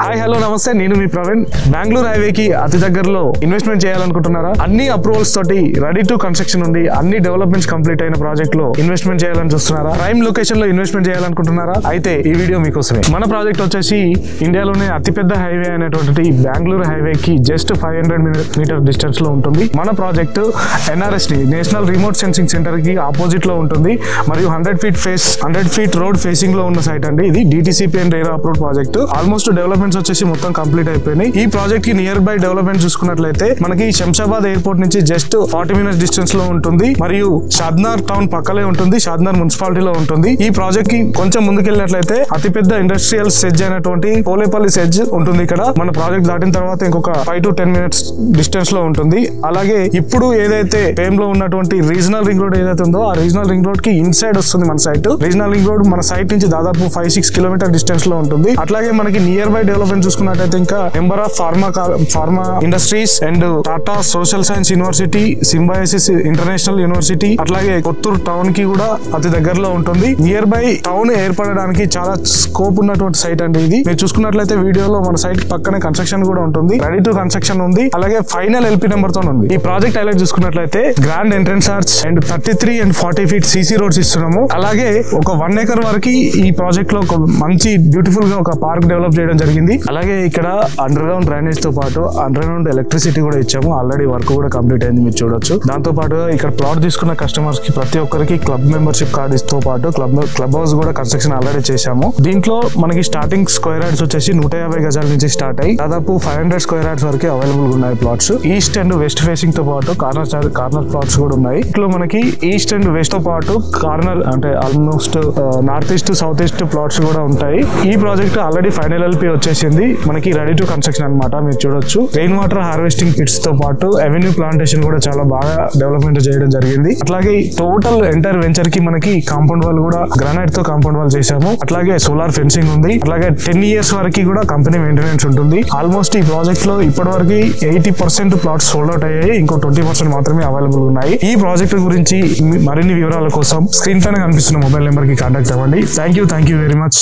Hi hello నమస్తే, నేను మీ ప్రవీణ్. బెంగళూరు హైవేకి అతి దగ్గరలో ఇన్వెస్ట్మెంట్ చేయాలనుకుంటున్నారా? అన్ని అప్రూవల్స్ తోటి రెడీ టు కన్స్ట్రక్షన్ ఉంది. అన్ని డెవలప్మెంట్స్ కంప్లీట్ అయిన ప్రాజెక్ట్ లో ఇన్వెస్ట్మెంట్ చేయాలని చూస్తున్నారా? ప్రైమ్ లొకేషన్ లో ఇన్వెస్ట్మెంట్ చేయాలనుకుంటున్నారా? అయితే ఈ వీడియో మీకోసమే. మన ప్రాజెక్ట్ వచ్చేసి ఇండియాలోనే అతిపెద్ద హైవే అయినటువంటి బెంగళూరు హైవేకి జస్ట్ 500 మీటర్ డిస్టెన్స్ లో ఉంటుంది. మన project NRST national remote sensing centre కి ఆపోజిట్ లో ఉంటుంది. మరియు 100 ఫీట్ రోడ్ ఫేసింగ్ లో ఉన్న సైట్ అండి. ఇది DTCP and RERA approved project. Almost developments వచ్చేసి మొత్తం కంప్లీట్ అయిపోయినాయి. ఈ ప్రాజెక్ట్ కి నియర్ బై డెవలప్మెంట్ చూసుకున్నట్లయితే మనకి శంషాబాద్ ఎయిర్పోర్ట్ నుంచి జస్ట్ 40 మినిట్స్ డిస్టెన్స్ లో ఉంటుంది. మరియు షాద్నగర్ టౌన్ పక్కలే ఉంటుంది. షాద్నగర్ మున్సిపాలిటీలో ఉంటుంది. ఈ ప్రాజెక్ట్ కి కొంచెం ముందుకెళ్ళినట్లయితే అతిపెద్ద ఇండస్ట్రియల్ సెజ్ అయినటువంటి పోలేపల్లి సెజ్ ఉంటుంది. ఇక్కడ మన ప్రాజెక్ట్ దాటిన తర్వాత ఇంకొక 5 to 10 మినిట్స్ డిస్టెన్స్ లో ఉంటుంది. అలాగే ఇప్పుడు ఏదైతే ఫేమ్ లో ఉన్నటువంటి రీజనల్ రింగ్ రోడ్ ఏదైతే ఉందో ఆ రీజనల్ రింగ్ రోడ్ కి ఇన్సైడ్ వస్తుంది మన సైట్. రీజనల్ రింగ్ రోడ్ మన సైట్ నుంచి దాదాపు 5-6 కిలోమీటర్ డిస్టెన్స్ లో ఉంటుంది. అట్లాగే మనకి నియర్ బై డెవలప్మెంట్ చూసుకున్నట్టయితే ఇంకా number of pharma industries and Tata social science university, symbiosis international university, అట్లాగే కొత్తూరు టౌన్ కి కూడా అతి దగ్గరలో ఉంటుంది. నియర్ బై టౌన్ ఏర్పడడానికి చాలా స్కోప్ ఉన్నటువంటి సైట్ అండి ఇది. మీరు చూసుకున్నట్లయితే వీడియోలో మన సైట్ పక్కనే కన్స్ట్రక్షన్ కూడా ఉంటుంది. రెడీ టు కన్స్ట్రక్షన్ ఉంది. అలాగే ఫైనల్ LP నెంబర్ తో ఉంది. ఈ ప్రాజెక్ట్ హైలైట్ చూసుకున్నట్లయితే grand entrance arch and 33 and 40 feet CC roads ఇస్తున్నాము. అలాగే ఒక 1 acre వరకు ఈ ప్రాజెక్ట్ లో ఒక మంచి బ్యూటిఫుల్ గా ఒక పార్క్ డెవలప్ చేయడం జరిగింది. అలాగే ఇక్కడ అండర్ గ్రౌండ్ డ్రైనేజ్ తో పాటు అండర్ గ్రౌండ్ ఎలక్ట్రిసిటీ కూడా ఇచ్చాము. ఆల్రెడీ వర్క్ కూడా కంప్లీట్ అయింది, మీరు చూడొచ్చు. దాంతో పాటు ఇక్కడ ప్లాట్ తీసుకున్న కస్టమర్స్ కి ప్రతి ఒక్కరికి క్లబ్ మెంబర్షిప్ కార్డ్ తో పాటు క్లబ్ హౌస్ కూడా కన్స్ట్రక్షన్ ఆల్రెడీ చేశాము. దీంట్లో మనకి స్టార్టింగ్ స్క్వేర్ యార్డ్స్ వచ్చేసి 150 గజాల నుంచి స్టార్ట్ అయ్యి దాదాపు 500 స్క్వేర్ యార్డ్స్ వరకు అవైలబుల్ ఉన్నాయి plots. East and west facing తో పాటు కార్నర్ ప్లాట్స్ కూడా ఉన్నాయి. ఇట్లో మనకి ఈస్ట్ అండ్ వెస్ట్ తో పాటు కార్నర్ అంటే almost north east south east plots కూడా ఉంటాయి. ఈ ప్రాజెక్ట్ ఆల్రెడీ ఫైనల్ LP వచ్చేసింది. మనకి రెడీ టు కన్స్ట్రక్షన్ అన్నమాట. మీరు చూడొచ్చు రెయిన్ వాటర్ హార్వెస్టింగ్ పిట్స్ తో పాటు అవెన్యూ ప్లాంటేషన్ కూడా చాలా బాగా డెవలప్మెంట్ చేయడం జరిగింది. అట్లాగే టోటల్ ఎంటైర్ వెంచర్ కి మనకి కాంపౌండ్ వాల్ కూడా గ్రానైట్ తో కాంపౌండ్ వాల్ చేశాము. అట్లాగే సోలార్ ఫెన్సింగ్ ఉంది. అట్లాగే 10 years వరకు కూడా కంపెనీ మెయింటెనెన్స్ ఉంటుంది. ఆల్మోస్ట్ ఈ ప్రాజెక్ట్ లో ఇప్పటి వరకు 80% ప్లాట్స్ సోల్డ్ అవుట్ అయ్యాయి. ఇంకో 20% మాత్రమే అవైలబుల్ ఉన్నాయి. ఈ ప్రాజెక్ట్ గురించి మరిన్ని వివరాల కోసం స్క్రీన్ పైన కనిపిస్తున్న మొబైల్ నెంబర్ కి కాంటాక్ట్ అవ్వండి. Thank you very much.